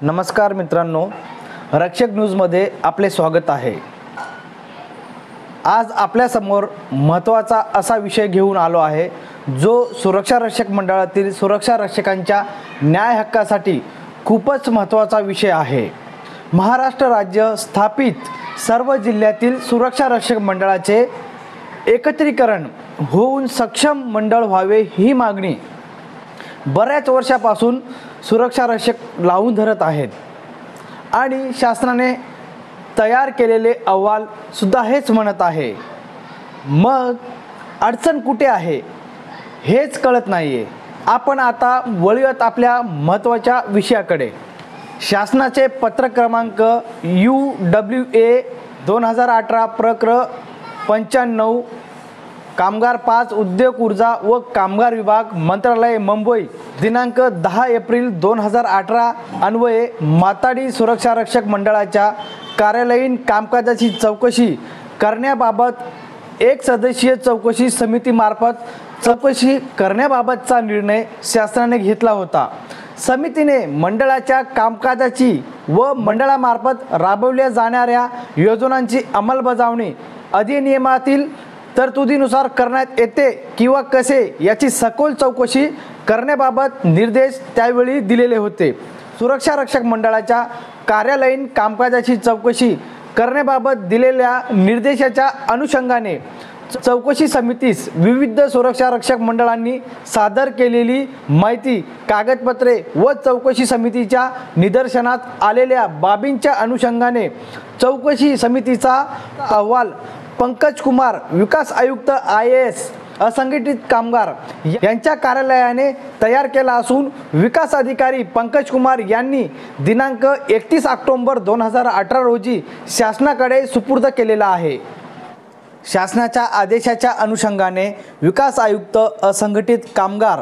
नमस्कार मित्रांनो, रक्षक न्यूजमध्ये आपले स्वागत आहे। आज आपल्यासमोर महत्त्वाचा असा विषय घेऊन आलो आहे जो सुरक्षा रक्षक मंडळातील सुरक्षा रक्षकांच्या न्याय हक्कासाठी खूपच महत्त्वाचा विषय आहे। महाराष्ट्र राज्य स्थापित सर्व जिल्ह्यातील सुरक्षा रक्षक मंडळाचे एकत्रीकरण होऊन सक्षम मंडळ व्हावे ही मागणी बऱ्याच वर्षापासून सुरक्षा रक्षक लावून धरत आहेत आणि शासनाने तयार केलेले अहवाल सुद्धा हेच म्हणत आहे। मग अडचण कुठे आहे हेच कळत नाहीये। आपण आता वळूयात आपल्या महत्त्वाच्या विषयाकडे। शासनाचे पत्र क्रमांक UWA 2018 प्रकरण 95 कामगार 5 उद्योग ऊर्जा व कामगार विभाग मंत्रालय मुंबई दिनांक 10 एप्रिल 2018 अन्वये माताडी सुरक्षा रक्षक मंडळाच्या कार्यालयीन कामकाजाची चौकशी करण्याबाबत एक सदस्यीय चौकशी समितीमार्फत चौकशी करण्याबाबतचा निर्णय शासनाने घेतला होता। समितीने मंडळाच्या कामकाजाची व मंडळामार्फत राबवल्या जाणाऱ्या योजनांची अंमलबजावणी अधिनियमातील तरतुदीनुसार करण्यात येते किंवा कसे याची सखोल चौकशी करण्याबाबत निर्देश त्यावेळी दिलेले होते। सुरक्षा रक्षक मंडळाच्या कार्यालयीन कामकाजाची चौकशी करण्याबाबत दिलेल्या निर्देशाच्या अनुषंगाने चौकशी समितीस विविध सुरक्षा रक्षक मंडळांनी सादर केलेली माहिती, कागदपत्रे व चौकशी समितीच्या निदर्शनात आलेल्या बाबींच्या अनुषंगाने चौकशी समितीचा अहवाल पंकज कुमार, विकास आयुक्त IAS असंघटित कामगार यांच्या कार्यालयाने तयार केला असून विकास अधिकारी पंकज कुमार यांनी दिनांक 31 ऑक्टोबर 2018 रोजी शासनाकडे सुपूर्द केलेला आहे। शासनाच्या आदेशाच्या अनुषंगाने विकास आयुक्त असंघटित कामगार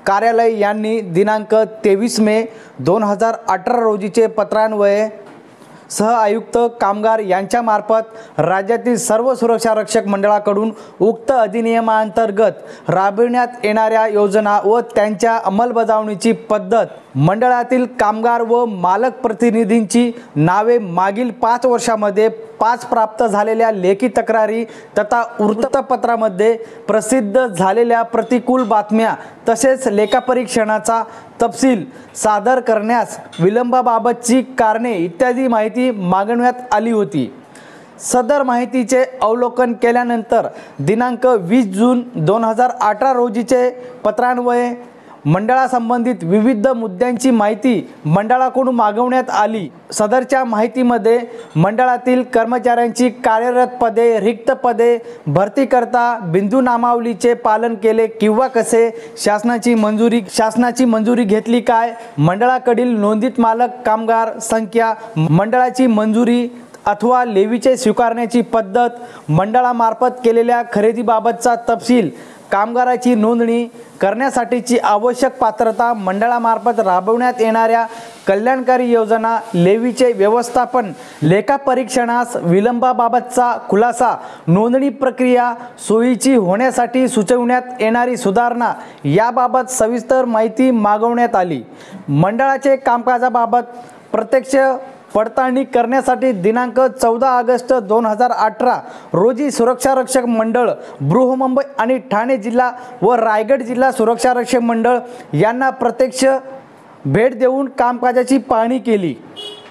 कार्यालय यांनी दिनांक 23 मे 2018 रोजीचे पत्रान्वये सह आयुक्त कामगार यांच्यामार्फत राज्यातील सर्व सुरक्षा रक्षक मंडळाकडून उक्त अधिनियमांतर्गत राबविण्यात येणाऱ्या योजना व त्यांच्या अंमलबजावणीची पद्धत, मंडळातील कामगार व मालक प्रतिनिधींची नावे, मागील 5 वर्षांमध्ये 5 प्राप्त झालेल्या लेखी तक्रारी तथा वृत्तपत्रामध्ये प्रसिद्ध झालेल्या प्रतिकूल बातम्या तसेच लेखापरीक्षणाचा तपशील सादर करण्यास विलंबाबाबतची कारणे इत्यादी माहिती मागवण्यात आली होती। सदर माहितीचे अवलोकन केल्यानंतर दिनांक 20 जून 2018 रोजीचे पत्रान्वये मंडळासंबंधित विविध मुद्द्यांची माहिती मंडळाकडून मागवण्यात आली। सदरच्या माहितीमध्ये मंडळातील कर्मचाऱ्यांची कार्यरत पदे, रिक्त पदे भरती करता बिंदू नामावलीचे पालन केले किंवा कसे, शासनाची मंजुरी घेतली काय, मंडळाकडील नोंदित मालक कामगार संख्या, मंडळाची मंजुरी अथवा लेवीचे स्वीकारण्याची पद्धत, मंडळामार्फत केलेल्या खरेदीबाबतचा तपशील, कामगाराची नोंदणी करण्यासाठीची आवश्यक पात्रता, मंडळामार्फत राबवण्यात येणाऱ्या कल्याणकारी योजना, लेवीचे व्यवस्थापन, लेखापरीक्षणास विलंबाबाबतचा खुलासा, नोंदणी प्रक्रिया सोयीची होण्यासाठी सुचविण्यात येणारी सुधारणा याबाबत सविस्तर माहिती मागवण्यात आली। मंडळाचे कामकाजाबाबत प्रत्यक्ष पडताळणी करण्यासाठी दिनांक 14 ऑगस्ट 2018 रोजी सुरक्षा रक्षक मंडळ बृहन्मुंबई आणि ठाणे जिल्हा व रायगड जिल्हा सुरक्षा रक्षक मंडळ यांना प्रत्यक्ष भेट देऊन कामकाजाची पाहणी केली।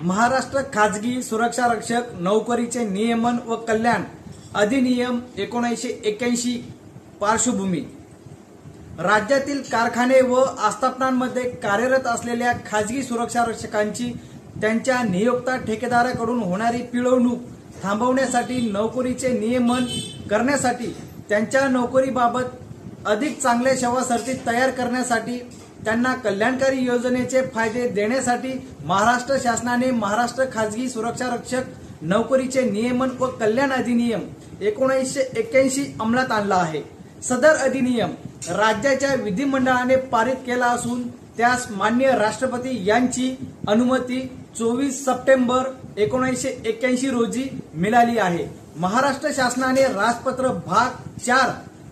महाराष्ट्र खाजगी सुरक्षा रक्षक नोकरीचे नियमन व कल्याण अधिनियम 1981 पार्श्वभूमी, राज्यातील कारखाने व आस्थापनांमध्ये कार्यरत असलेल्या खाजगी सुरक्षा रक्षकांची त्यांच्या नियोक्ता ठेकेदाराकडून होणारी पिळवणूक थांबवण्यासाठी, नोकरीचे नियमन करण्यासाठी, त्यांच्या नोकरीबाबत अधिक चांगल्या सेवासरती तयार करण्यासाठी, त्यांना कल्याणकारी योजनेचे फायदे देण्यासाठी महाराष्ट्र शासनाने महाराष्ट्र खाजगी सुरक्षा रक्षक नोकरीचे नियमन व कल्याण अधिनियम 1981 अंमलात आणला आहे। सदर अधिनियम राज्याच्या विधिमंडळाने पारित केला असून त्यास माननीय राष्ट्रपती यांची अनुमती 24 सप्टेंबर 1981 रोजी मिळाली आहे। महाराष्ट्र शासनाने राजपत्र भाग 4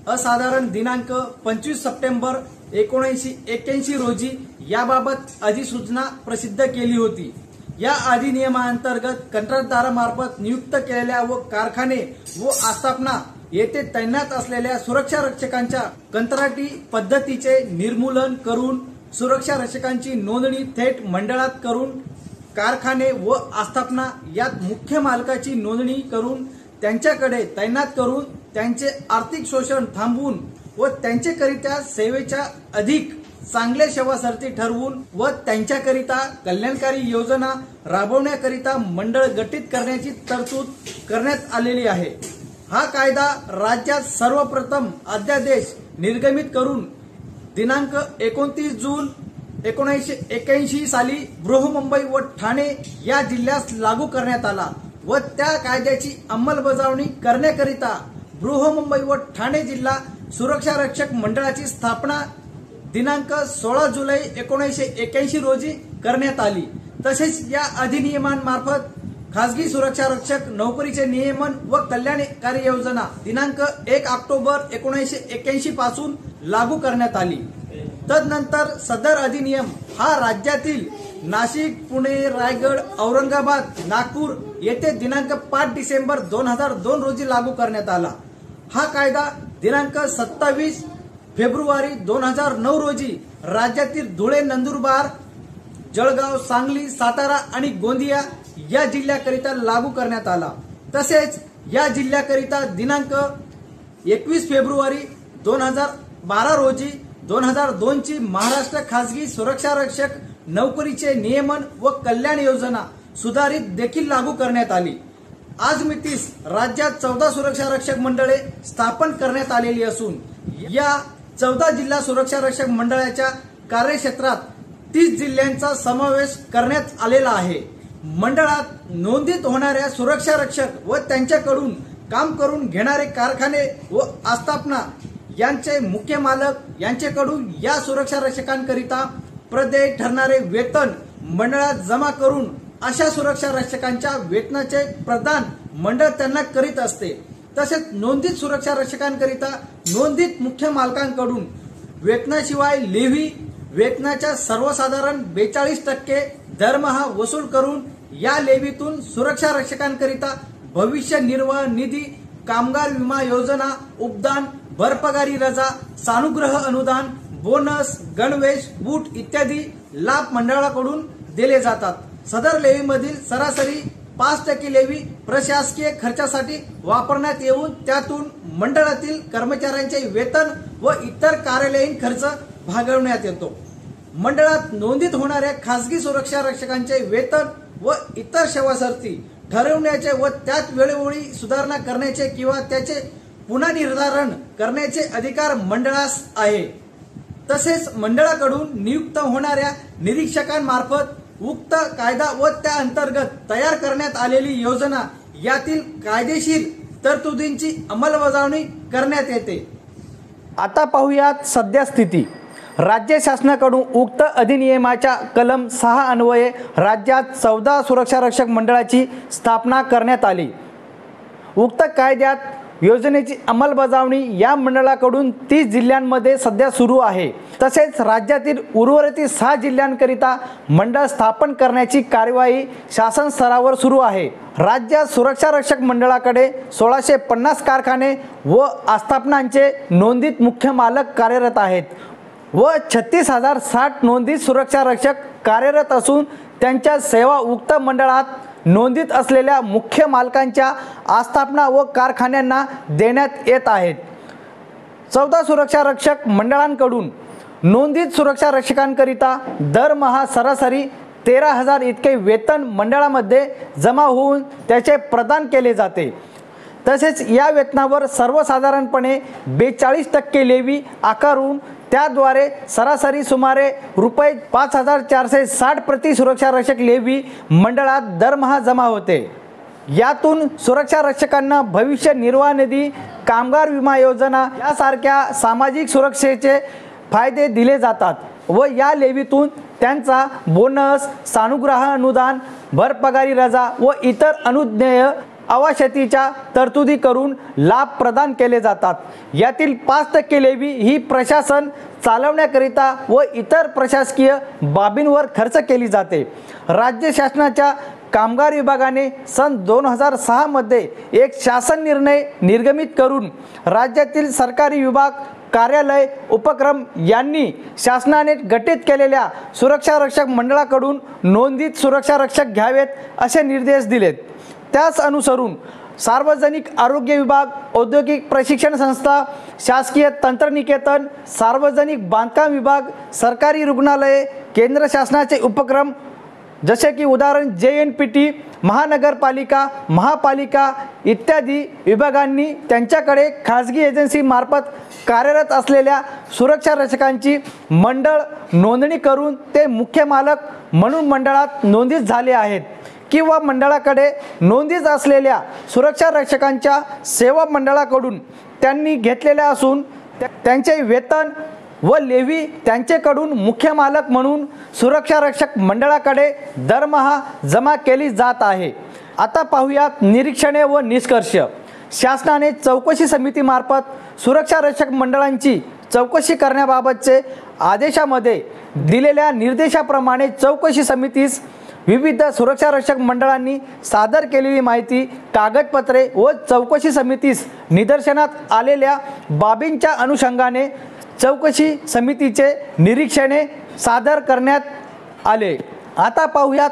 असाधारण दिनांक 25 सप्टेंबर 1981 रोजी याबाबत अधिसूचना प्रसिद्ध केली होती। या अधिनियमांतर्गत कंत्राटदारामार्फत नियुक्त केलेल्या व कारखाने व आस्थापना येथे तैनात असलेल्या सुरक्षा रक्षकांच्या कंत्राटी पद्धतीचे निर्मूलन करून सुरक्षा रक्षकांची नोंदणी थेट मंडळात करून कारखाने व आस्थापना यात मुख्य मालकाची नोंदणी करून त्यांच्याकडे तैनात करून त्यांचे आर्थिक शोषण थांबवून व त्यांच्याकरिता सेवेच्या अधिक चांगल्या सेवासाठी ठरवून व त्यांच्याकरिता कल्याणकारी योजना राबवण्याकरिता मंडळ गठीत करण्याची तरतूद करण्यात आलेली आहे। हा कायदा राज्यात सर्वप्रथम अध्यादेश निर्गमित करून दिनांक 29 जून 1981 साली बृहन्मुंबई व ठाणे या जिल्ह्यास लागू करण्यात आला व त्या कायद्याची अंमलबजावणी करण्याकरिता बृहन्मुंबई व ठाणे जिल्हा सुरक्षा रक्षक मंडळाची स्थापना दिनांक 16 जुलै 1981 रोजी करण्यात आली। तसेच या अधिनियमांमार्फत खासगी सुरक्षा रक्षक नोकरीचे नियमन व कल्याणकारी योजना दिनांक 1 ऑक्टोबर 1981 पासून लागू करण्यात आली। तदनंतर सदर अधिनियम हा राज्यातील नाशिक, पुणे, रायगड, औरंगाबाद, नागपूर येथे दिनांक 5 डिसेंबर 2002 रोजी लागू करण्यात आला। हा कायदा दिनांक 27 फेब्रुवारी 2009 रोजी राज्यातील धुळे, नंदुरबार, जळगाव, सांगली, सातारा आणि गोंदिया या जिल्ह्याकरिता लागू करण्यात आला। तसेच या जिल्ह्याकरिता दिनांक 21 फेब्रुवारी 2012 रोजी 2002 ची महाराष्ट्र खासगी सुरक्षा रक्षक नोकरीचे नियमन व कल्याण योजना सुधारित देखील लागू करण्यात आली। आज मितीस राज्यात 14 सुरक्षा रक्षक मंडळे स्थापन करण्यात आलेली असून या 14 जिल्हा सुरक्षा रक्षक मंडळाच्या कार्यक्षेत्रात 30 जिल्ह्यांचा समावेश करण्यात आलेला आहे। मंडळात नोंदीत होणाऱ्या सुरक्षा रक्षक व त्यांच्याकडून काम करून घेणारे कारखाने व आस्थापना यांचे मुख्य मालक यांच्याकडून या सुरक्षा रक्षकांकरिता प्रदेय ठरणारे वेतन मंडळात जमा करून अशा सुरक्षा रक्षकांच्या वेतनाचे प्रदान मंडळ त्यांना करीत असते। तसेच नोंदीत सुरक्षा रक्षकांकरिता नोंदीत मुख्य मालकांकडून वेतनाशिवाय लेव्ही वेतनाच्या सर्वसाधारण 42% दरमहा वसूल करून या लेव्हीतून सुरक्षा रक्षकांकरिता भविष्य निर्वाह निधी, कामगार विमा योजना, उपदान, भरपगारी रजा, सानुग्रह अनुदान, बोनस, गणवेश, बूट इत्यादी लाभ मंडळाकडून दिले जातात। सदर लेव्हीमधील सरासरी 5% लेव्ही प्रशासकीय खर्चासाठी वापरण्यात येऊन त्यातून मंडळातील कर्मचाऱ्यांचे वेतन व इतर कार्यालयीन खर्च भागवण्यात येतो। मंडळात नोंदीत होणाऱ्या खासगी सुरक्षा रक्षकांचे वेतन व इतर सेवासाठी ठरवण्याचे व त्यात वेळोवेळी सुधारणा करण्याचे किंवा त्याचे पुन्हा निर्धारण करण्याचे अधिकार मंडळास आहे। तसेच मंडळाकडून नियुक्त होणाऱ्या निरीक्षकांमार्फत उक्त कायदा व त्या अंतर्गत तयार करण्यात आलेली योजना यातील कायदेशीर तरतुदींची अंमलबजावणी करण्यात येते। आता पाहूयात सद्यस्थिती। राज्य शासनाकडून उक्त अधिनियमाच्या कलम 6 अन्वये राज्यात 14 सुरक्षा रक्षक मंडळाची स्थापना करण्यात आली। उक्त कायद्यात योजनेची अंमलबजावणी या मंडळाकडून 30 जिल्ह्यांमध्ये सध्या सुरू आहे। तसेच राज्यातील उर्वरित 6 जिल्ह्यांकरिता मंडळ स्थापन करण्याची कार्यवाही शासन स्तरावर सुरू आहे। राज्यात सुरक्षा रक्षक मंडळाकडे 1650 कारखाने व आस्थापनांचे नोंदीत मुख्य मालक कार्यरत आहेत व 36,060 नोंदीत सुरक्षा रक्षक कार्यरत असून त्यांच्या सेवा उक्त मंडळात नोंदीत असलेल्या मुख्य मालकांच्या आस्थापना व कारखान्यांना देण्यात येत आहेत। 14 सुरक्षा रक्षक मंडळांकडून नोंदीत सुरक्षा रक्षकांकरिता दरमहा सरासरी 13,000 इतके वेतन मंडळामध्ये जमा होऊन त्याचे प्रदान केले जाते। तसेच या वेतनावर सर्वसाधारणपणे 42% लेव्ही आकारून त्याद्वारे सरासरी सुमारे रुपये 5,460 प्रति सुरक्षा रक्षक लेव्ही मंडळात दरमहा जमा होते। यातून सुरक्षा रक्षकांना भविष्य निर्वाह निधी, कामगार विमा योजना यासारख्या सामाजिक सुरक्षेचे फायदे दिले जातात व या लेव्हीतून त्यांचा बोनस, सानुग्रह अनुदान, भरपगारी रजा व इतर अनुज्ञेय अवशेतीच्या तरतुदी करून लाभ प्रदान केले जातात। यातील 5% लेवी ही प्रशासन चालवण्याकरिता व इतर प्रशासकीय बाबींवर खर्च केली जाते। राज्य शासनाच्या कामगार विभागाने सन 2006 मध्ये एक शासन निर्णय निर्गमित करून राज्यातील सरकारी विभाग, कार्यालय, उपक्रम यांनी शासनाने गठीत केलेल्या सुरक्षा रक्षक मंडळाकडून नोंदीत सुरक्षा रक्षक घ्यावेत असे निर्देश दिलेत। त्यास अनुसरून सार्वजनिक आरोग्य विभाग, औद्योगिक प्रशिक्षण संस्था, शासकीय तंत्रनिकेतन, सार्वजनिक बांधकाम विभाग, सरकारी रुग्णालये, केंद्र शासनाचे उपक्रम जसे की उदाहरण JNPT, महानगरपालिका, महापालिका इत्यादी विभागांनी त्यांच्याकडे खाजगी एजन्सी मार्फत कार्यरत असलेल्या सुरक्षा रक्षकांची मंडळ नोंदणी करून ते मुख्य मालक म्हणून मंडळात नोंदीत झाले आहेत किंवा मंडळाकडे नोंदीत असलेल्या सुरक्षा रक्षकांच्या सेवा मंडळाकडून त्यांनी घेतलेल्या असून त्यांचे वेतन व लेवी त्यांच्याकडून मुख्य मालक म्हणून सुरक्षा रक्षक मंडळाकडे दरमहा जमा केली जात आहे। आता पाहूयात निरीक्षणे व निष्कर्ष। शासनाने चौकशी समितीमार्फत सुरक्षा रक्षक मंडळांची चौकशी करण्याबाबतचे आदेशामध्ये दिलेल्या निर्देशाप्रमाणे चौकशी समितीस विविध सुरक्षा रक्षक मंडळांनी सादर केलेली माहिती, कागदपत्रे व चौकशी समितीस निदर्शनात आलेल्या बाबींच्या अनुषंगाने चौकशी समितीचे निरीक्षणे सादर करण्यात आले। आता पाहूयात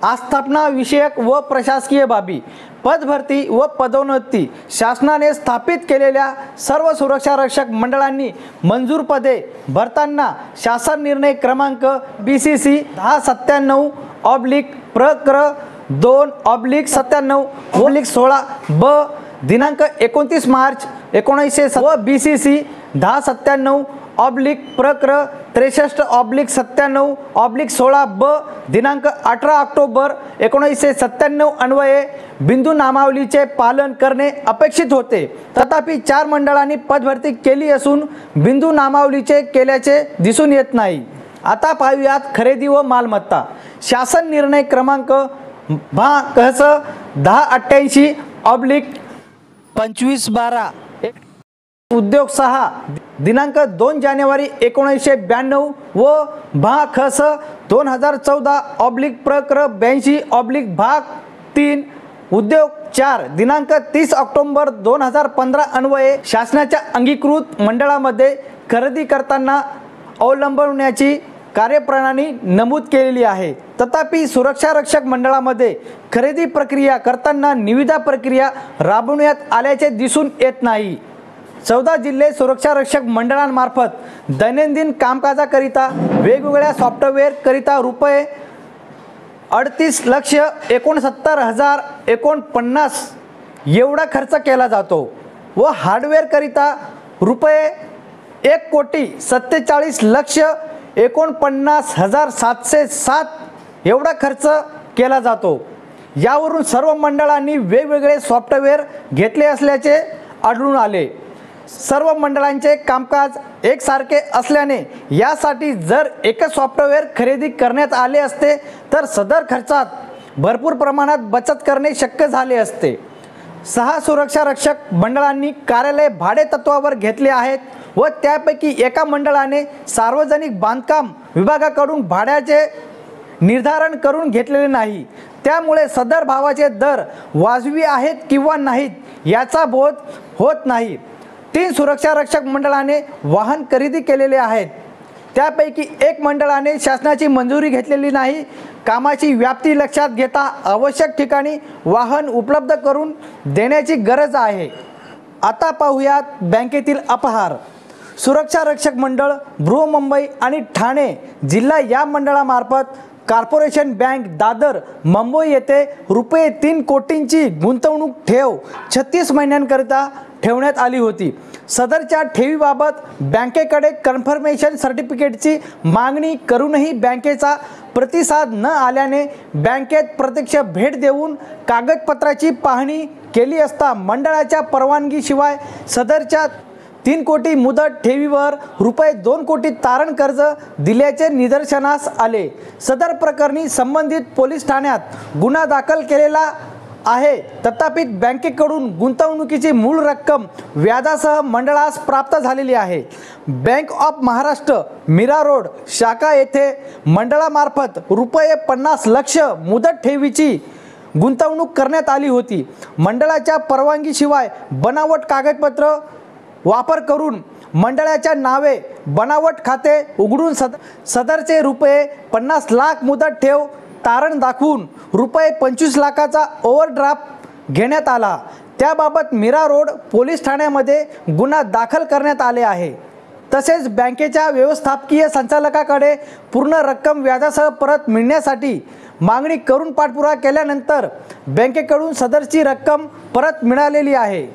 आस्थापना विषयक व प्रशासकीय बाबी। पदभरती व पदोन्नती शासनाने स्थापित केलेल्या सर्व सुरक्षा रक्षक मंडळांनी मंजूर पदे भरताना शासन निर्णय क्रमांक BCC 1097/2/2/16 दिनांक 29 मार्च 1900 व BCC 1097/63/63/16 दिनांक 18 ऑक्टोबर 1997 अन्वये बिंदू नामावलीचे पालन करणे अपेक्षित होते। तथापि 4 मंडळांनी पदभरती केली असून बिंदू नामावलीचे केल्याचे दिसून येत नाही। आता पाहूयात खरेदी व मालमत्ता। शासन निर्णय क्रमांक KS 1088/25/12 उद्योग 6 दिनांक 2 जानेवारी 1992 व KS 2014/82/3 उद्योग 4 दिनांक 30 ऑक्टोबर 2015 अन्वये शासनाच्या अंगीकृत मंडळामध्ये खरेदी करताना अवलंबण्याची कार्यप्रणाली नमूद केलेली आहे। तथापि सुरक्षा रक्षक मंडळामध्ये खरेदी प्रक्रिया करताना निविदा प्रक्रिया राबवण्यात आल्याचे दिसून येत नाही। 14 जिल्हे सुरक्षा रक्षक मंडळांमार्फत दैनंदिन कामकाजाकरिता वेगवेगळ्या सॉफ्टवेअर करिता रुपये 38,69,049 एवढा खर्च केला जातो व हार्डवेअर करिता रुपये 1,47,49,707 एवढा खर्च केला जातो। यावरून सर्व मंडळांनी वेगवेगळे सॉफ्टवेअर घेतले असल्याचे आढळून आले। सर्व मंडळांचे कामकाज एकसारखे असल्याने यासाठी जर एकच सॉफ्टवेअर खरेदी करण्यात आले असते तर सदर खर्चात भरपूर प्रमाणात बचत करणे शक्य झाले असते। 6 सुरक्षा रक्षक मंडळांनी कार्यालय भाडे तत्वावर घेतले आहेत व त्यापैकी एका मंडळाने सार्वजनिक बांधकाम विभागाकडून भाड्याचे निर्धारण करून घेतलेले नाही। त्यामुळे सदर भावाचे दर वाजवी आहेत किंवा नाहीत याचा बोध होत नाही। 3 सुरक्षा रक्षक मंडळाने वाहन खरेदी केलेले आहेत। त्यापैकी एक मंडळाने शासनाची मंजुरी घेतलेली नाही। कामाची व्याप्ती लक्षात घेता आवश्यक ठिकाणी वाहन उपलब्ध करून देण्याची गरज आहे। आता पाहूयात बँकेतील अपहार। सुरक्षा रक्षक मंडळ बृहन्मुंबई आणि ठाणे जिल्हा या मंडळामार्फत कॉर्पोरेशन बँक दादर मुंबई येथे रुपये 3 कोटींची गुंतवणूक ठेव 36 महिन्यांकरिता ठेवण्यात आली होती। सदरच्या ठेवीबाबत बँकेकडे कन्फर्मेशन सर्टिफिकेटची मागणी करूनही बँकेचा प्रतिसाद न आल्याने बँकेत प्रत्यक्ष भेट देऊन कागदपत्राची पाहणी केली असता मंडळाच्या परवानगीशिवाय सदरच्या 3 कोटी मुदत ठेवीवर रुपये 2 कोटी तारण कर्ज दिल्याचे निदर्शनास आले। सदर प्रकरणी संबंधित पोलीस ठाण्यात गुन्हा दाखल केलेला आहे, तथापि बँकेकडून गुंतवणुकीची मूळ रक्कम व्याजासह मंडळास प्राप्त झालेली आहे. Bank of Maharashtra Mira road शाखा येथे मंडळामार्फत रुपये 50 लाख मुदत ठेवीची गुंतवणूक करण्यात आली होती. मंडळाच्या परवानगीशिवाय बनावट कागदपत्र वापर करून मंडळाच्या नावे बनावट खाते उघडून सदरचे रुपये 50 लाख मुदत ठेव तारण दाखवून रुपये 25 लाखाचा ओव्हरड्राफ्ट घेण्यात आला. त्याबाबत मीरा रोड पोलीस ठाण्यामध्ये गुन्हा दाखल करण्यात आले आहे. तसेच बँकेच्या व्यवस्थापकीय संचालकाकडे पूर्ण रक्कम व्याजासह परत मिळण्यासाठी मागणी करून पाठपुरावा केल्यानंतर बँकेकडून सदरची रक्कम परत मिळालेली आहे.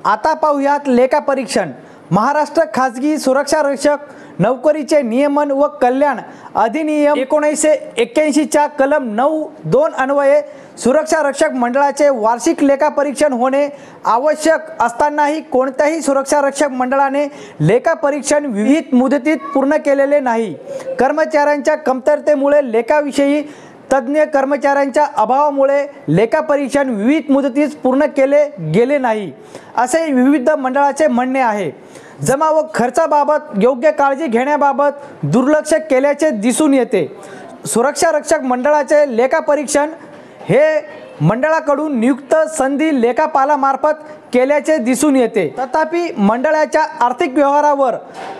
आता पाहूयात लेखापरीक्षण. महाराष्ट्र खाजगी सुरक्षा रक्षक नोकरीचे नियमन व कल्याण अधिनियम 1981 च्या कलम 9(2) अन्वये सुरक्षा रक्षक मंडळाचे वार्षिक लेखापरीक्षण होणे आवश्यक असतानाही कोणत्याही सुरक्षा रक्षक मंडळाने लेखापरीक्षण विहित मुदतीत पूर्ण केलेले नाही. कर्मचाऱ्यांच्या कमतरतेमुळे लेखाविषयी तज्ज्ञ कर्मचाऱ्यांच्या अभावामुळे लेखापरीक्षण विविध मुदतीत पूर्ण केले गेले नाही, असे विविध मंडळाचे म्हणणे आहे. जमा व खर्चाबाबत योग्य काळजी घेण्याबाबत दुर्लक्ष केल्याचे दिसून येते. सुरक्षा रक्षक मंडळाचे लेखापरीक्षण हे मंडळाकडून नियुक्त संधी लेखापालामार्फत केल्याचे दिसून येते. तथापि मंडळाच्या आर्थिक व्यवहारावर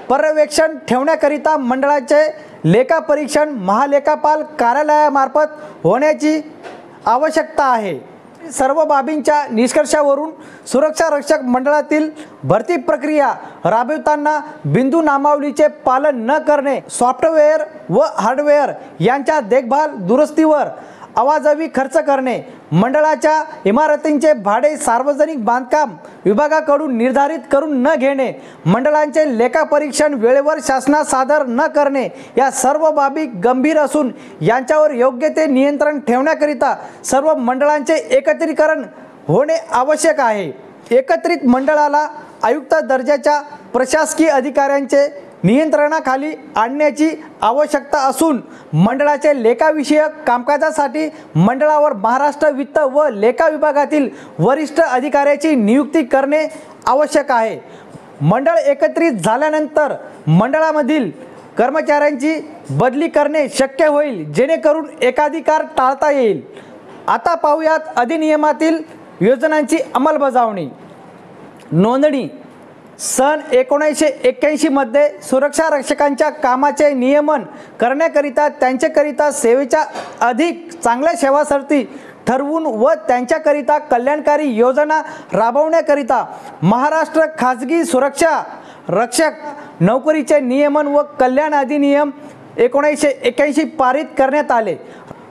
पर्यवेक्षण ठेवण्याकरिता मंडळाचे लेखापरीक्षण महालेखापाल कार्यालयामार्फत होण्याची आवश्यकता आहे. सर्व बाबींच्या निष्कर्षावरून सुरक्षा रक्षक मंडळातील भरती प्रक्रिया राबविताना बिंदू नामावलीचे पालन न करणे, सॉफ्टवेअर व हार्डवेअर यांच्या देखभाल दुरुस्तीवर अवाजवी खर्च करणे, मंडळाच्या इमारतींचे भाडे सार्वजनिक बांधकाम विभागाकडून निर्धारित करून न घेणे, मंडळांचे लेखापरीक्षण वेळेवर शासनास सादर न करणे या सर्व बाबी गंभीर असून यांच्यावर योग्य ते नियंत्रण ठेवण्याकरिता सर्व मंडळांचे एकत्रीकरण होणे आवश्यक आहे. एकत्रित मंडळाला आयुक्त दर्जाच्या प्रशासकीय अधिकाऱ्यांचे नियंत्रणाखाली आणण्याची आवश्यकता असून मंडळाचे लेखाविषयक कामकाजासाठी मंडळावर महाराष्ट्र वित्त व लेखा विभागातील वरिष्ठ अधिकाऱ्याची नियुक्ती करणे आवश्यक आहे. मंडळ एकत्रित झाल्यानंतर मंडळामधील कर्मचाऱ्यांची बदली करणे शक्य होईल, जेणेकरून एकाधिकार टाळता येईल. आता पाहूयात अधिनियमातील योजनांची अंमलबजावणी. नोंदणी. सन 1981 मध्ये सुरक्षा रक्षकांच्या कामाचे नियमन करण्याकरिता त्यांच्याकरिता सेवेच्या अधिक चांगल्या सेवासाठी ठरवून व त्यांच्याकरिता कल्याणकारी योजना राबवण्याकरिता महाराष्ट्र खाजगी सुरक्षा रक्षक नोकरीचे नियमन व कल्याण अधिनियम 1981 पारित करण्यात आले.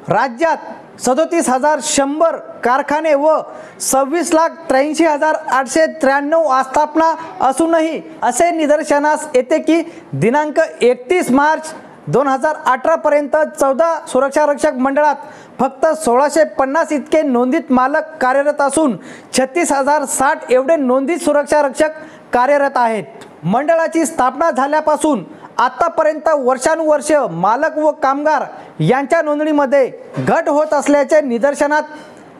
राज्यात 37,100 कारखाने व 26,83,893 आस्थापना असूनही असे निदर्शनास येते की दिनांक 31 मार्च 2018 पर्यंत 14 सुरक्षा रक्षक मंडळात फक्त 1650 इतके नोंदित मालक कार्यरत असून 36,060 एवढे नोंदित सुरक्षा रक्षक कार्यरत आहेत. मंडळाची स्थापना झाल्यापासून आतापर्यंत वर्षानुवर्ष मालक व कामगार यांच्या नोंदणीमध्ये घट होत असल्याचे निदर्शनात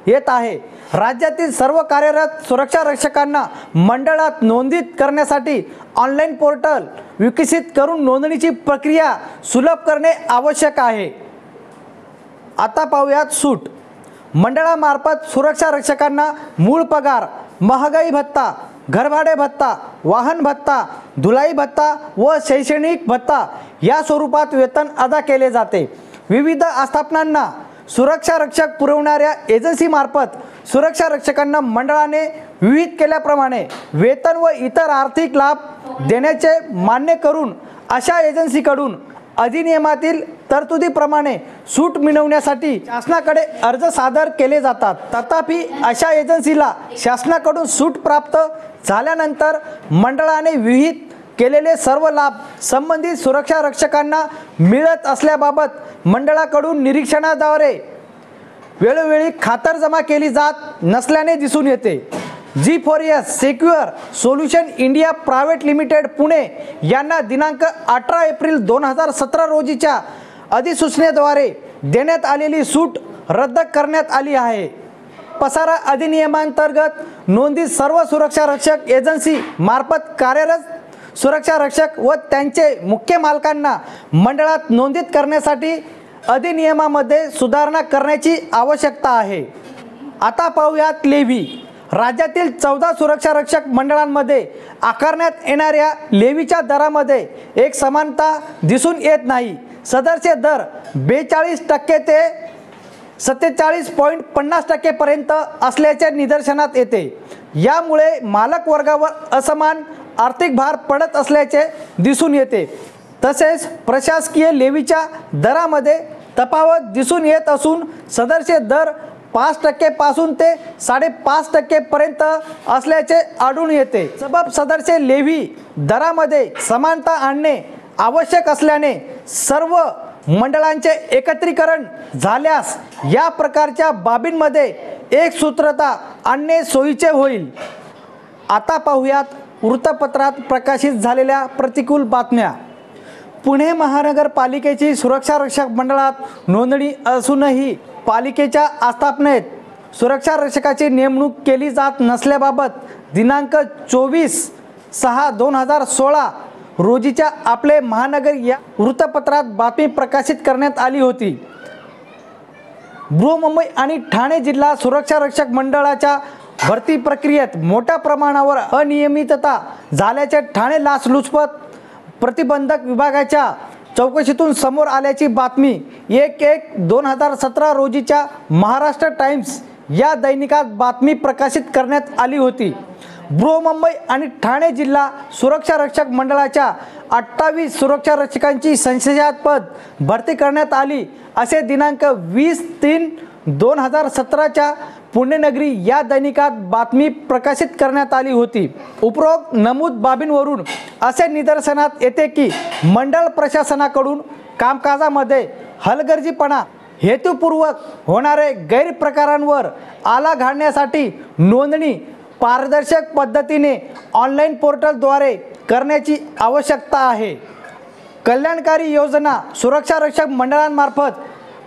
येत आहे. राज्यातील सर्व कार्यरत सुरक्षा रक्षकांना मंडळात नोंदित करण्यासाठी ऑनलाईन पोर्टल विकसित करून नोंदणीची प्रक्रिया सुलभ करणे आवश्यक आहे. आता पाहूयात सूट. मंडळामार्फत सुरक्षा रक्षकांना मूळ पगार, महागाई भत्ता, घरभाडे भत्ता, वाहन भत्ता, धुलाई भत्ता व शैक्षणिक भत्ता या स्वरूपात वेतन अदा केले जाते. विविध आस्थापनांना सुरक्षा रक्षक पुरवणाऱ्या एजन्सीमार्फत सुरक्षा रक्षकांना मंडळाने विहित केल्याप्रमाणे वेतन व इतर आर्थिक लाभ देण्याचे मान्य करून अशा एजन्सीकडून अधिनियमातील तरतुदीप्रमाणे सूट मिळवण्यासाठी शासनाकडे अर्ज सादर केले जातात. तथापि अशा एजन्सीला शासनाकडून सूट प्राप्त झाल्यानंतर मंडळाने विहित केलेले सर्व लाभ संबंधित सुरक्षा रक्षकांना मिळत असल्याबाबत मंडळाकडून निरीक्षणाद्वारे वेळोवेळी खातरजमा केली जात नसल्याने दिसून येते. G4S secure solution India private limited Pune यांना दिनांक 18 एप्रिल 2017 रोजीच्या अधिसूचनेद्वारे देण्यात आलेली सूट रद्द करण्यात आली आहे. पसारा अधिनियमांतर्गत नोंदीत सर्व सुरक्षा रक्षक एजन्सी मार्फत कार्यरत सुरक्षा रक्षक व त्यांचे मुख्य मालकांना मंडळात नोंदित करण्यासाठी अधिनियमामध्ये सुधारणा करण्याची आवश्यकता आहे। आता पाहूयात लेव्ही। राज्यातील 14 सुरक्षा रक्षक मंडळांमध्ये आकारण्यात येणाऱ्या लेव्हीच्या दरामध्ये एक समानता दिसून येत नाही। सदरचे दर 42% ते 47.50% पर्यंत असल्याचे निदर्शनात येते। यामुळे मालक वर्गावर असमान आर्थिक भार पडत असल्याचे दिसून येते। तसेच प्रशासकीय लेव्हीच्या दरामध्ये तफावत दिसून येत असून सदरचे दर 5% पासून ते 5.5% पर्यंत असल्याचे आढळून येते। सबब सदरचे लेव्ही दरामध्ये समानता आणणे आवश्यक असल्याने सर्व मंडळांचे एकत्रीकरण झाल्यास या प्रकारच्या बाबींमध्ये एक सूत्रता आणणे सोयीचे होईल। आता पाहूयात वृत्तपत्रात प्रकाशित झालेल्या प्रतिकूल बातम्या। पुणे महानगरपालिकेची सुरक्षा रक्षक मंडळात नोंदणी असूनही पालिकेच्या आस्थापनेत सुरक्षा रक्षकाची नेमणूक केली जात नसल्याबाबत दिनांक 24/6/2016 रोजीच्या आपले महानगर या वृत्तपत्रात बातमी प्रकाशित करण्यात आली होती। बृहन्मुंबई आणि ठाणे जिल्हा सुरक्षा रक्षक मंडळाच्या भरती प्रक्रियेत मोठ्या प्रमाणावर अनियमितता झाल्याचे ठाणे लाचलुचपत प्रतिबंधक विभागाच्या चौकशीतून समोर आल्याची बातमी 1/1/2017 रोजीच्या महाराष्ट्र टाइम्स या दैनिकात बातमी प्रकाशित करण्यात आली होती। बृहन्मुंबई आणि ठाणे जिल्हा सुरक्षा रक्षक मंडळाच्या 28 सुरक्षा रक्षकांची संशयास्पद भरती करण्यात आली असे दिनांक 20/3/2017 पुण्यनगरी या दैनिकात बातमी प्रकाशित करण्यात आली होती। उपरोक्त नमूद बाबींवरून असे निदर्शनात येते की मंडळ प्रशासनाकडून कामकाजामध्ये हलगर्जीपणा हेतुपूर्वक होणारे गैरप्रकारांवर आळा घालण्यासाठी नोंदणी पारदर्शक पद्धतीने ऑनलाईन पोर्टलद्वारे करण्याची आवश्यकता आहे। कल्याणकारी योजना सुरक्षा रक्षक मंडळांमार्फत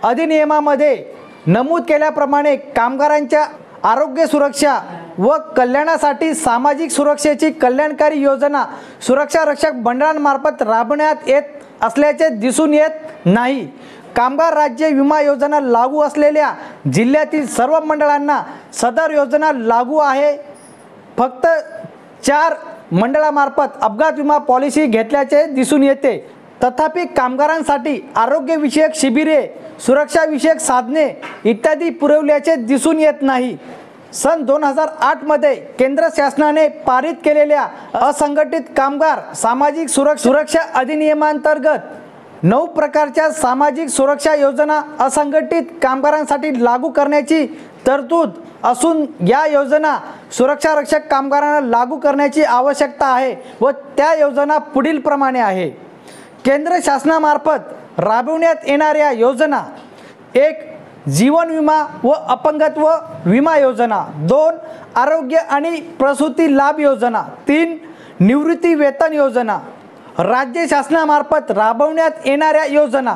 अधिनियमामध्ये नमूद केल्याप्रमाणे कामगारांच्या आरोग्य सुरक्षा व कल्याणासाठी सामाजिक सुरक्षेची कल्याणकारी योजना सुरक्षा रक्षक मंडळांमार्फत राबवण्यात येत असल्याचे दिसून येत नाही। कामगार राज्य विमा योजना लागू असलेल्या जिल्ह्यातील सर्व मंडळांना सदर योजना लागू आहे। फक्त 4 मंडळामार्फत अपघात विमा पॉलिसी घेतल्याचे दिसून येते। तथापि कामगारांसाठी आरोग्यविषयक शिबिरे, सुरक्षाविषयक साधने इत्यादी पुरवल्याचे दिसून येत नाही। सन 2008 मध्ये केंद्र शासनाने पारित केलेल्या असंघटित कामगार सामाजिक सुरक्षा अधिनियमांतर्गत 9 प्रकारच्या सामाजिक सुरक्षा योजना असंघटित कामगारांसाठी लागू करण्याची तरतूद असून या योजना सुरक्षा रक्षक कामगारांना लागू करण्याची आवश्यकता आहे व त्या योजना पुढील प्रमाणे आहे। केंद्र शासनामार्फत राबवण्यात येणाऱ्या योजना 1. जीवन विमा व अपंगत्व विमा योजना 2. आरोग्य आणि प्रसूती लाभ योजना 3. निवृत्ती वेतन योजना। राज्य शासनामार्फत राबवण्यात येणाऱ्या योजना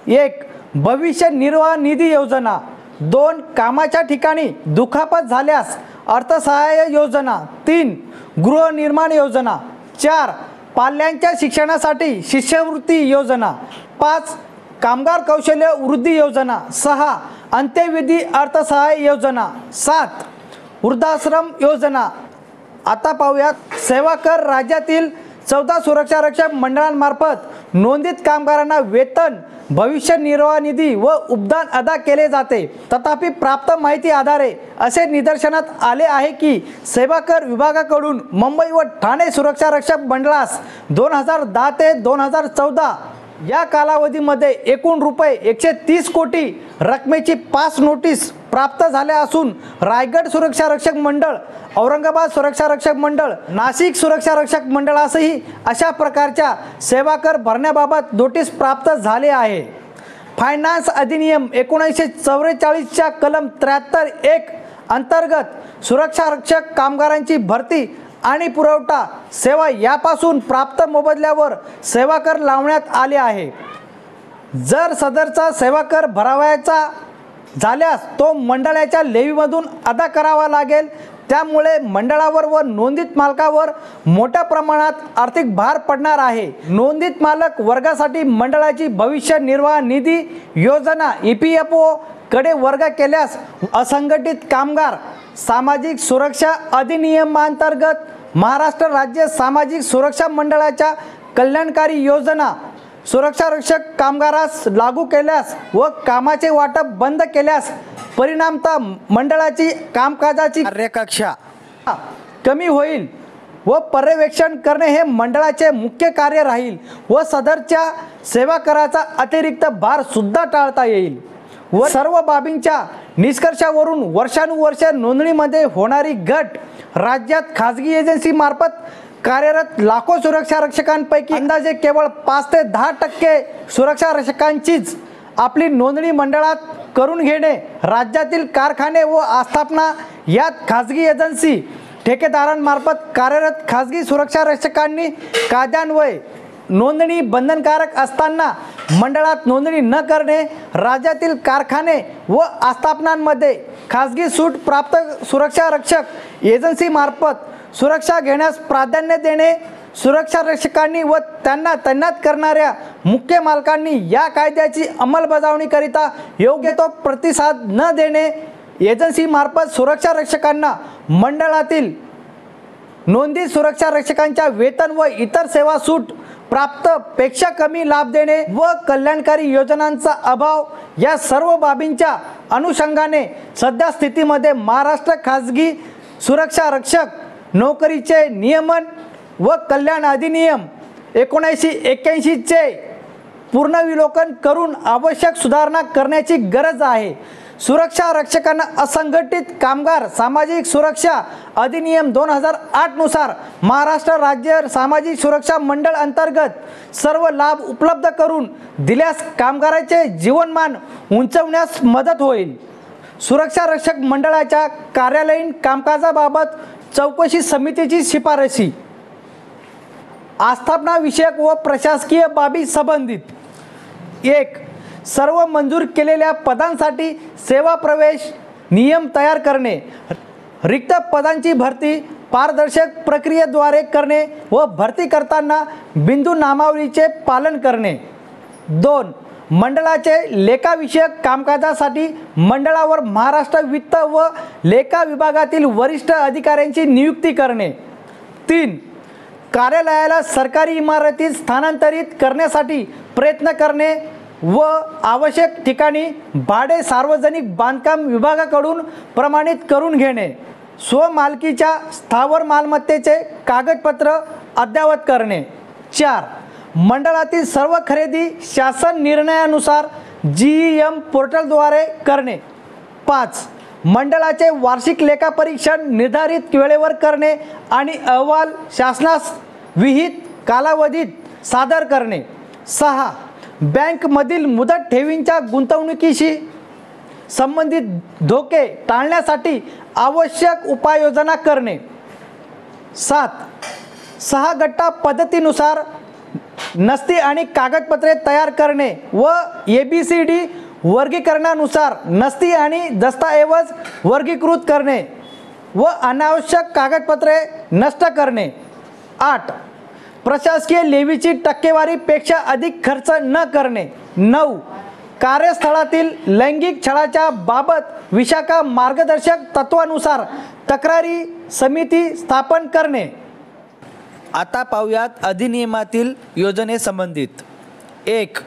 1. भविष्य निर्वाह निधी योजना 2. कामाच्या ठिकाणी दुखापत झाल्यास अर्थसहाय्य योजना 3. गृहनिर्माण योजना 4. पाल्यांच्या शिक्षणासाठी शिष्यवृत्ती योजना 5. कामगार कौशल्य वृद्धी योजना 6. अंत्यविधी अर्थसहाय्य योजना 7. वृद्धाश्रम योजना। आता पाहूयात सेवा कर। राज्यातील 14 सुरक्षा रक्षक मंडळांमार्फत नोंदित कामगारांना वेतन, भविष्य निर्वाह निधी व उपदान अदा केले जाते। तथापि प्राप्त माहिती आधारे असे निदर्शनात आले आहे की सेवा कर विभागाकडून मुंबई व ठाणे सुरक्षा रक्षक मंडळास 2010 ते 2014 या कालावधीमध्ये एकूण रुपये 130 कोटी रकमेची 5 नोटीस प्राप्त झाल्या असून रायगड सुरक्षा रक्षक मंडळ, औरंगाबाद सुरक्षा रक्षक मंडळ, नाशिक सुरक्षा रक्षक मंडळासही अशा प्रकारच्या सेवा कर भरण्याबाबत नोटीस प्राप्त झाले आहे। फायनान्स अधिनियम 1944च्या कलम 73(1) अंतर्गत सुरक्षा रक्षक कामगारांची भरती आणि पुरवठा सेवा यापासून प्राप्त मोबदल्यावर सेवा कर लावण्यात आले आहे। जर सदरचा सेवा कर भरावयाचा झाल्यास तो मंडळाच्या लेवीमधून अदा करावा लागेल। त्यामुळे मंडळावर व नोंदित मालकावर मोठ्या प्रमाणात आर्थिक भार पडणार आहे। नोंदित मालक वर्गासाठी मंडळाची भविष्य निर्वाह निधी योजना EPFO कडे वर्ग केल्यास असंघटित कामगार सामाजिक सुरक्षा अधिनियमांतर्गत महाराष्ट्र राज्य सामाजिक सुरक्षा मंडळाच्या कल्याणकारी योजना सुरक्षा रक्षक कामगारास लागू केल्यास व कामाचे वाटप बंद केल्यास परिणामतः मंडळाची कामकाजाची कार्यकक्षा कमी होईल व पर्यवेक्षण करणे हे मंडळाचे मुख्य कार्य राहील व सदरच्या सेवा कराचा अतिरिक्त भार सुद्धा टाळता येईल व सर्व बाबींच्या निष्कर्षावरून वर्षानुवर्षे नोंदणीमध्ये होणारी घट राज्यात खाजगी एजन्सी मार्फत कार्यरत लाखो सुरक्षा रक्षकांपैकी अंदाजे केवळ 5 ते 10% सुरक्षा रक्षकांचीच आपली नोंदणी मंडळात करून घेणे, राज्यातील कारखाने व आस्थापना यात खाजगी एजन्सी ठेकेदारांमार्फत कार्यरत खाजगी सुरक्षा रक्षकांनी कायद्यान्वये नोंदणी बंधनकारक असताना मंडळात नोंदणी न करणे, राज्यातील कारखाने व आस्थापनांमध्ये खाजगी सूट प्राप्त सुरक्षा रक्षक एजन्सी मार्फत सुरक्षा घेण्यास प्राधान्य देणे, सुरक्षा रक्षकांनी व त्यांना तैनात करणाऱ्या मुख्य मालकांनी या कायद्याची अंमलबजावणीकरिता योग्य तो प्रतिसाद न देणे, एजन्सी मार्फत सुरक्षा रक्षकांना मंडळातील नोंदीत सुरक्षा रक्षकांच्या वेतन व इतर सेवा सूट प्राप्त पेक्षा कमी लाभ देणे व कल्याणकारी योजनांचा अभाव या सर्व बाबींच्या अनुषंगाने सध्या स्थितीमध्ये महाराष्ट्र खाजगी सुरक्षा रक्षक नोकरीचे नियमन व कल्याण अधिनियम 1981 चे पुनर्विलोकन करून आवश्यक सुधारणा करण्याची गरज आहे। सुरक्षा रक्षकांना असंघटित कामगार सामाजिक सुरक्षा अधिनियम 2008 नुसार महाराष्ट्र राज्य सामाजिक सुरक्षा मंडळ अंतर्गत सर्व लाभ उपलब्ध करून दिल्यास कामगाराचे जीवनमान उंचावण्यास मदत होईल। सुरक्षा रक्षक मंडळाच्या कार्यालयीन कामकाजाबाबत चौकशी समितीची शिफारशी आस्थापना विषयक व प्रशासकीय बाबी संबंधित 1. सर्व मंजूर केलेल्या पदांसाठी सेवा प्रवेश नियम तयार करणे, रिक्त पदांची भरती पारदर्शक प्रक्रियेद्वारे करणे व भरती करताना बिंदू नामावलीचे पालन करणे। 2. मंडळाचे लेखाविषयक कामकाजासाठी मंडळावर महाराष्ट्र वित्त व लेखा विभागातील वरिष्ठ अधिकाऱ्यांची नियुक्ती करणे। 3. कार्यालयाला सरकारी इमारतीत स्थानांतरित करण्यासाठी प्रयत्न करणे व आवश्यक ठिकाणी भाडे सार्वजनिक बांधकाम विभागाकडून प्रमाणित करून घेणे। स्वमालकीच्या स्थावर मालमत्तेचे कागदपत्र अद्ययावत करणे। 4. मंडळातील सर्व खरेदी शासन निर्णयानुसार GEM पोर्टलद्वारे करणे। 5. मंडळाचे वार्षिक लेखापरीक्षण निर्धारित वेळेवर करणे आणि अहवाल शासनास विहित कालावधीत सादर करणे। 6. बँकमधील मुदत ठेवींच्या गुंतवणुकीशी संबंधित धोके टाळण्यासाठी आवश्यक उपाययोजना करणे। 7. 6 गट्टा पद्धतीनुसार नस्ती आणि कागदपत्रे तयार करणे व ABCD वर्गीकरणानुसार नस्ती आणि दस्तऐवज वर्गीकृत करणे व अनावश्यक कागदपत्रे नष्ट करणे। 8. प्रशासकीय लेवीची टक्केवारीपेक्षा अधिक खर्च न करणे। 9. कार्यस्थळातील लैंगिक छळाच्या बाबत विशाखा मार्गदर्शक तत्वानुसार तक्रारी समिती स्थापन करणे। आता पाहूयात अधिनियमातील योजनेसंबंधित। 1.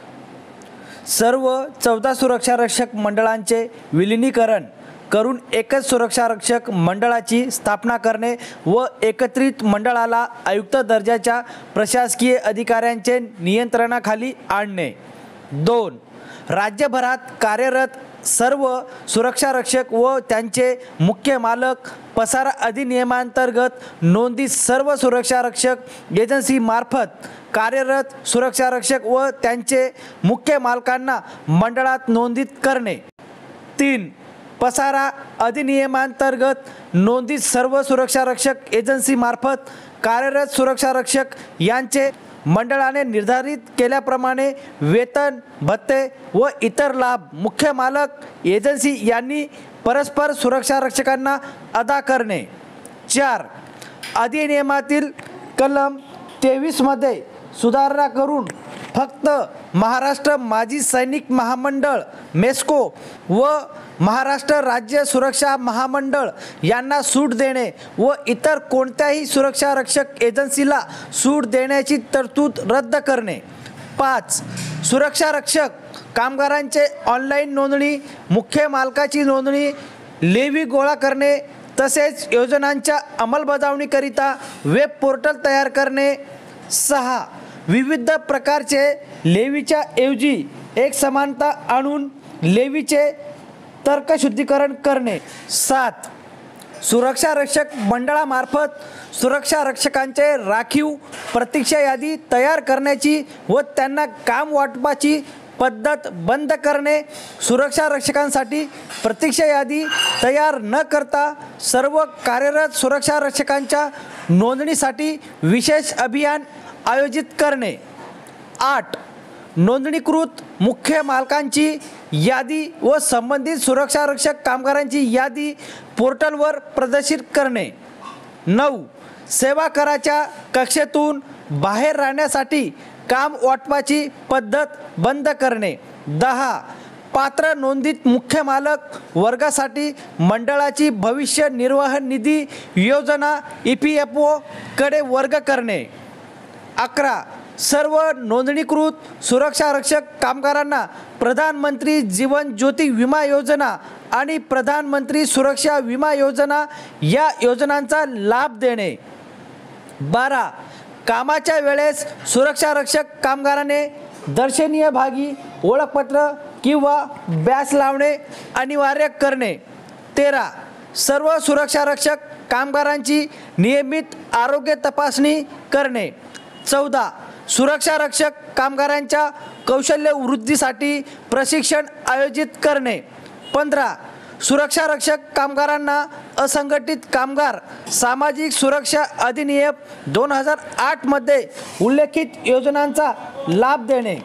सर्व 14 सुरक्षा रक्षक मंडळांचे विलिनीकरण करून एकच सुरक्षा रक्षक मंडळाची स्थापना करणे व एकत्रित मंडळाला आयुक्त दर्जाच्या प्रशासकीय अधिकाऱ्यांचे नियंत्रणाखाली आणणे। 2. राज्यभरात कार्यरत सर्व सुरक्षा रक्षक व त्यांचे मुख्य मालक पसारा अधिनियमांतर्गत नोंदीत सर्व सुरक्षा रक्षक एजन्सी मार्फत कार्यरत सुरक्षा रक्षक व त्यांचे मुख्य मालकांना मंडळात नोंदित करणे। 3. पसारा अधिनियमांतर्गत नोंदीत सर्व सुरक्षा रक्षक एजन्सी मार्फत कार्यरत सुरक्षा रक्षक यांचे मंडळाने निर्धारित केल्याप्रमाणे वेतन, भत्ते व इतर लाभ मुख्य मालक एजन्सी यांनी परस्पर सुरक्षा रक्षकांना अदा करणे. 4. अधिनियमातील कलम 23 मध्ये सुधारणा करून फक्त महाराष्ट्र माजी सैनिक महामंडळ मेस्को व महाराष्ट्र राज्य सुरक्षा महामंडळ यांना सूट देणे व इतर कोणत्याही सुरक्षा रक्षक एजन्सीला सूट देण्याची तरतूद रद्द करणे. 5. सुरक्षा रक्षक कामगारांचे ऑनलाईन नोंदणी, मुख्य मालकाची नोंदणी, लेवी गोळा करणे तसेच योजनांच्या अंमलबजावणीकरिता वेब पोर्टल तयार करणे. 6. विविध प्रकारचे लेवीच्या ऐवजी एक समानता आणून लेवीचे तर्कशुद्धीकरण करणे. 7. सुरक्षा रक्षक मंडळामार्फत सुरक्षा रक्षकांचे राखीव प्रतीक्षा यादी तयार करण्याची व त्यांना काम वाटपाची पद्धत बंद करणे. सुरक्षा रक्षकांसाठी प्रतीक्षा यादी तयार न करता सर्व कार्यरत सुरक्षा रक्षकांच्या नोंदणीसाठी विशेष अभियान आयोजित करणे. 8. नोंदणीकृत मुख्य मालकांची यादी व संबंधित सुरक्षा रक्षक कामगारांची यादी पोर्टलवर प्रदर्शित करणे. 9. सेवा कराच्या कक्षेतून बाहेर राहण्यासाठी काम वाटपाची पद्धत बंद करणे. 10. पात्र नोंदित मुख्य मालक वर्गासाठी मंडळाची भविष्य निर्वाह निधी योजना EPFO कडे वर्ग करणे. 11. सर्व नोंदणीकृत सुरक्षा रक्षक कामगारांना प्रधानमंत्री जीवन ज्योती विमा योजना आणि प्रधानमंत्री सुरक्षा विमा योजना या योजनांचा लाभ देणे. 12. कामाच्या वेळेस सुरक्षा रक्षक कामगाराने दर्शनीय भागी ओळखपत्र किंवा बॅच लावणे अनिवार्य करणे. 13. सर्व सुरक्षा रक्षक कामगारांची नियमित आरोग्य तपासणी करणे. 14. सुरक्षा रक्षक कामगारांच्या कौशल्य वृद्धीसाठी प्रशिक्षण आयोजित करणे. 15. सुरक्षा रक्षक कामगारांना असंघटित कामगार सामाजिक सुरक्षा अधिनियम 2008 मध्ये उल्लेखित योजनांचा लाभ देणे.